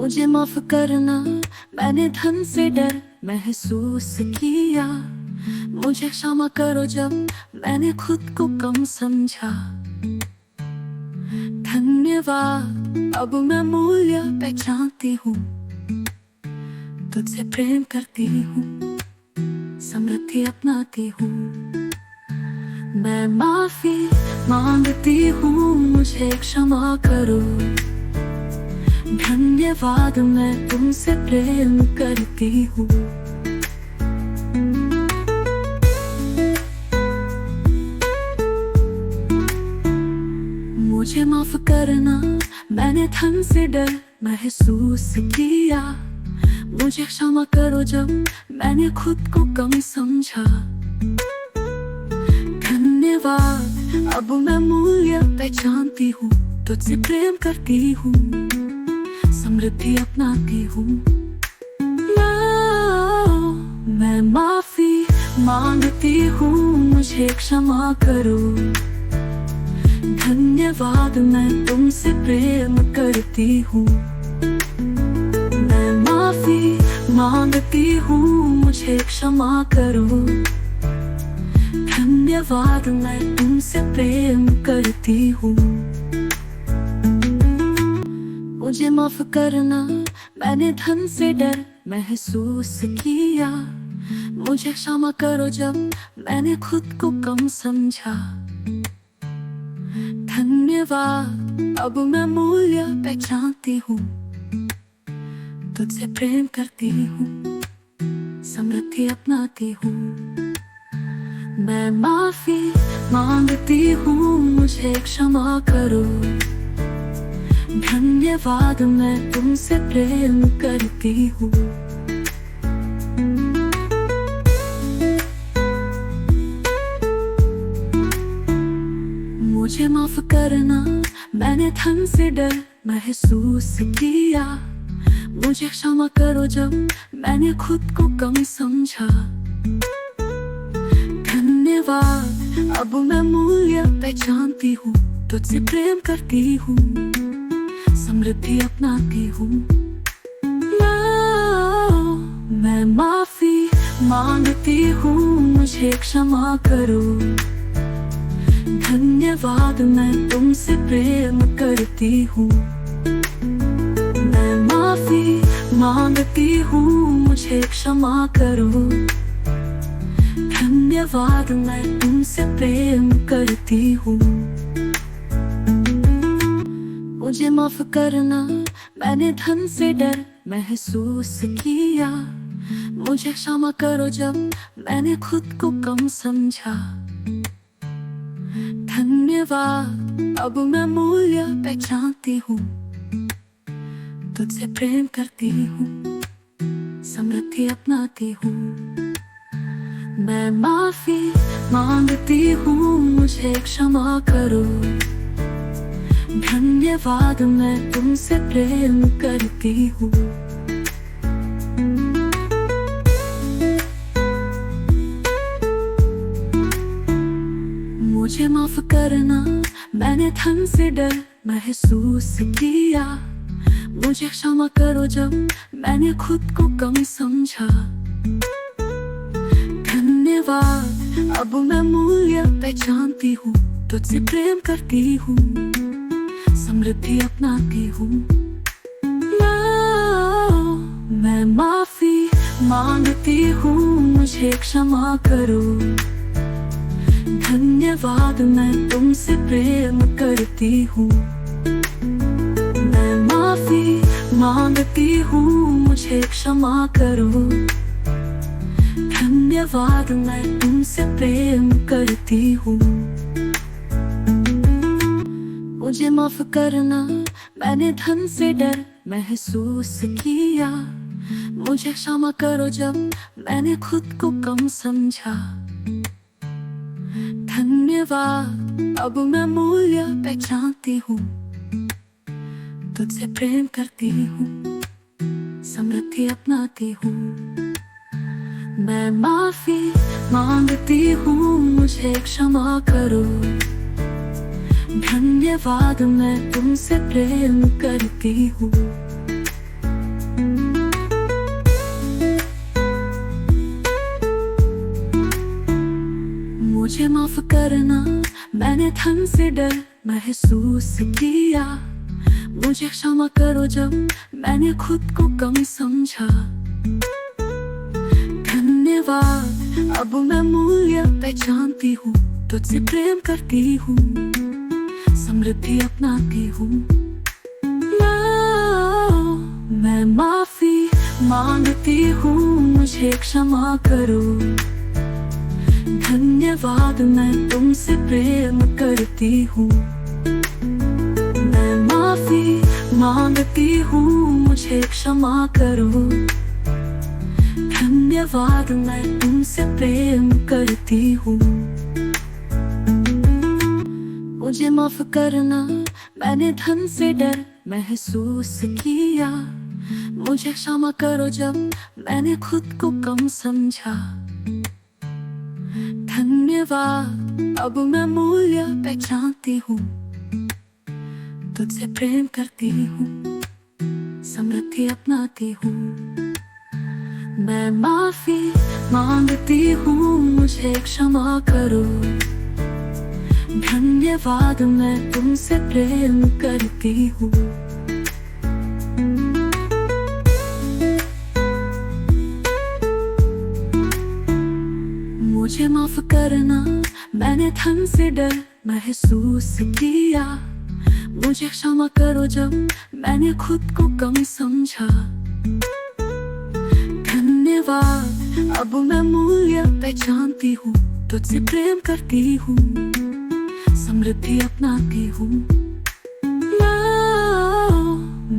मुझे माफ करना, मैंने धन से डर महसूस किया। मुझे क्षमा करो जब मैंने खुद को कम समझा। धन्यवाद, अब मैं मूल्य पहचानती हूँ। तुझसे प्रेम करती हूँ, समृद्धि अपनाती हूँ। मैं माफी मांगती हूँ, मुझे क्षमा करो। धन्यवाद, मैं तुमसे प्रेम करती हूँ। मुझे माफ करना, मैंने धन से डर महसूस किया। मुझे क्षमा करो जब मैंने खुद को कम समझा। धन्यवाद, अब मैं मूल्य पहचानती हूँ। तुझसे प्रेम करती हूँ, समृद्धि अपनाती हूँ। मैं माफी मांगती हूँ, मुझे क्षमा करो। धन्यवाद, मैं तुमसे प्रेम करती हूँ। मैं माफी मांगती हूँ, मुझे क्षमा करो। धन्यवाद, मैं तुमसे प्रेम करती हूँ। मुझे माफ करना, मैंने धन से डर महसूस किया। मुझे क्षमा करो जब मैंने खुद को कम समझा। धन्यवाद, अब मैं मूल्य पहचानती हूँ। तुझसे प्रेम करती हूँ, समृद्धि अपनाती हूँ। मैं माफी मांगती हूँ, मुझे क्षमा करो। धन्यवाद, मैं तुमसे प्रेम करती हूँ। मुझे माफ करना, मैंने धन से डर महसूस किया। मुझे क्षमा करो जब मैंने खुद को कम समझा। धन्यवाद, अब मैं मूल्य पहचानती हूँ। तुझसे प्रेम करती हूँ, समृद्धि अपनाती हूँ। मैं माफी मांगती हूँ, मुझे क्षमा करो। धन्यवाद, मैं तुमसे प्रेम करती हूँ। मैं माफी मांगती हूँ, मुझे क्षमा करो। धन्यवाद, मैं तुमसे प्रेम करती हूँ। मुझे माफ करना, मैंने धन से डर महसूस किया। मुझे क्षमा करो जब मैंने खुद को कम समझा। धन्यवाद, अब मैं मूल्य पहचानती हूँ। तुझसे प्रेम करती हूँ, समृद्धि अपनाती हूँ। मैं माफी मांगती हूँ, मुझे क्षमा करो। धन्यवाद, मैं तुमसे प्रेम करती हूँ। मुझे माफ करना, मैंने धन से डर महसूस किया। मुझे क्षमा करो जब मैंने खुद को कम समझा। धन्यवाद, अब मैं मूल्य पहचानती हूँ। तुझसे प्रेम करती हूँ, समृद्धि अपनाती हूँ। मैं माफी मांगती हूँ, मुझे क्षमा करो। धन्यवाद, मैं तुमसे प्रेम करती हूँ। मैं माफी मांगती हूँ, मुझे क्षमा करो। धन्यवाद, मैं तुमसे प्रेम करती हूँ। मुझे माफ करना, मैंने धन से डर महसूस किया। मुझे क्षमा करो जब मैंने खुद को कम समझा। धन्यवाद, अब मैं मूल्य पहचानती हूँ। तुझसे प्रेम करती हूँ, समृद्धि अपनाती हूँ। मैं माफी मांगती हूँ, मुझे क्षमा करो। धन्यवाद, मैं तुमसे प्रेम करती हूँ। माफ करना, मैंने धन से डर महसूस किया। मुझे क्षमा करो जब मैंने खुद को कम समझा। धन्यवाद, अब मैं मूल्य पहचानती हूँ। तुझसे प्रेम करती हूँ, समृद्धि अपनाती हूँ। मैं माफी मांगती हूँ, मुझे क्षमा करो। धन्यवाद, मैं तुमसे प्रेम करती हूँ। मैं माफी मांगती हूँ, मुझे क्षमा करो। धन्यवाद, मैं तुमसे प्रेम करती हूँ। मुझे माफ करना, मैंने धन से डर महसूस किया। मुझे क्षमा करो जब मैंने खुद को कम समझा। धन्यवाद, अब मैं मूल्य पहचानती हूँ। तुझसे प्रेम करती हूँ, समृद्धि अपनाती हूँ। मैं माफी मांगती हूँ, मुझे क्षमा करो। धन्यवाद, मैं तुमसे प्रेम करती हूँ। मुझे माफ करना, मैंने धन से डर महसूस किया। मुझे क्षमा करो जब मैंने खुद को कम समझा। धन्यवाद, अब मैं मूल्य पहचानती हूँ। तुझसे प्रेम करती हूँ, समृद्धि अपनाती हूँ।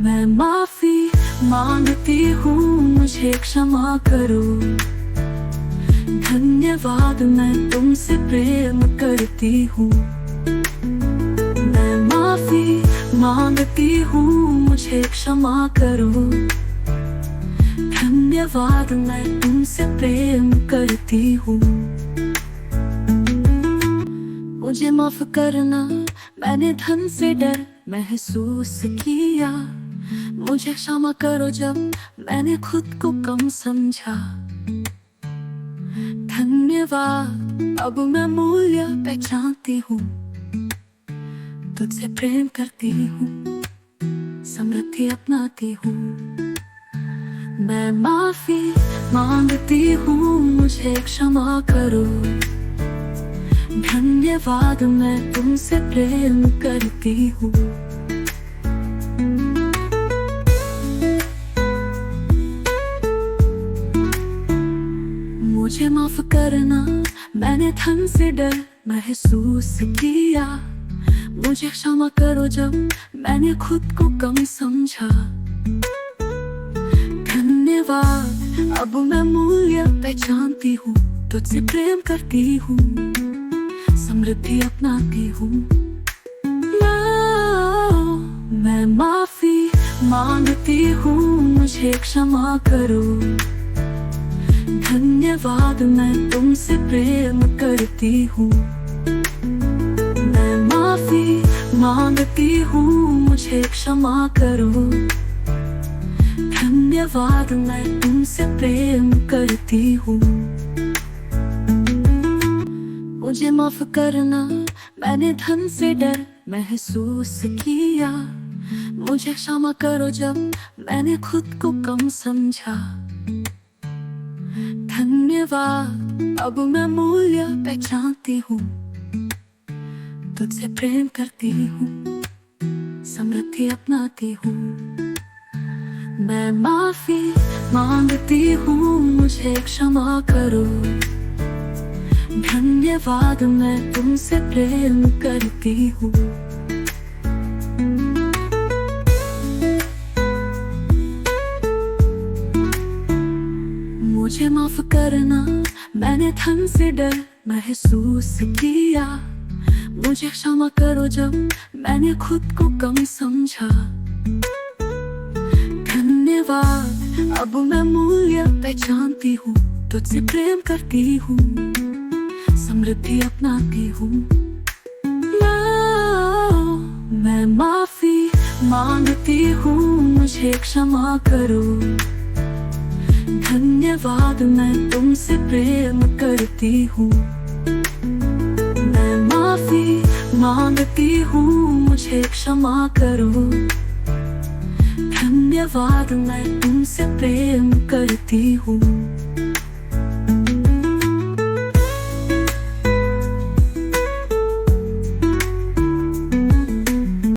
मैं माफी मांगती हूँ, मुझे क्षमा करो। धन्यवाद, मैं तुमसे प्रेम करती हूँ। मैं माफी मांगती हूँ, मुझे क्षमा करो। धन्यवाद, मैं तुमसे प्रेम करती हूँ। मुझे माफ करना, मैंने धन से डर महसूस किया। मुझे क्षमा करो जब मैंने खुद को कम समझा। धन्यवाद, अब मैं मूल्य पहचानती हूँ। तुझसे प्रेम करती हूँ, समृद्धि अपनाती हूँ। मैं माफी मांगती हूँ, मुझे क्षमा करो। धन्यवाद, मैं तुमसे प्रेम करती हूँ। मुझे माफ करना, मैंने धन से डर महसूस किया। मुझे क्षमा करो जब मैंने खुद को कम समझा। धन्यवाद, अब मैं मूल्य पहचानती हूँ। तुझसे प्रेम करती हूँ, समृद्धि अपनाती हूँ। मैं माफी मांगती हूँ, मुझे क्षमा करो। धन्यवाद, मैं तुमसे प्रेम करती हूँ। मैं माफी मांगती हूँ, मुझे क्षमा करो। धन्यवाद, मैं तुमसे प्रेम करती हूँ। मुझे माफ करना, मैंने धन से डर महसूस किया। मुझे क्षमा करो जब मैंने खुद को कम समझा। धन्यवाद, अब मैं मूल्य पहचानती हूँ। तुझसे प्रेम करती हूँ, समृद्धि अपनाती हूँ। मैं माफी मांगती हूँ, मुझे क्षमा करो। धन्यवाद, मैं तुमसे प्रेम करती हूँ। मुझे माफ करना, मैंने धन से डर महसूस किया। मुझे क्षमा करो जब मैंने खुद को कम समझा। धन्यवाद, अब मैं मूल्य पहचानती हूँ। तुझसे प्रेम करती हूँ, समृद्धि अपनाती हूँ। मैं माफी मांगती हूँ, मुझे क्षमा करो। धन्यवाद, मैं तुमसे प्रेम करती हूँ। मांगती हूँ मुझे क्षमा करो। धन्यवाद मैं तुमसे प्रेम करती हूँ।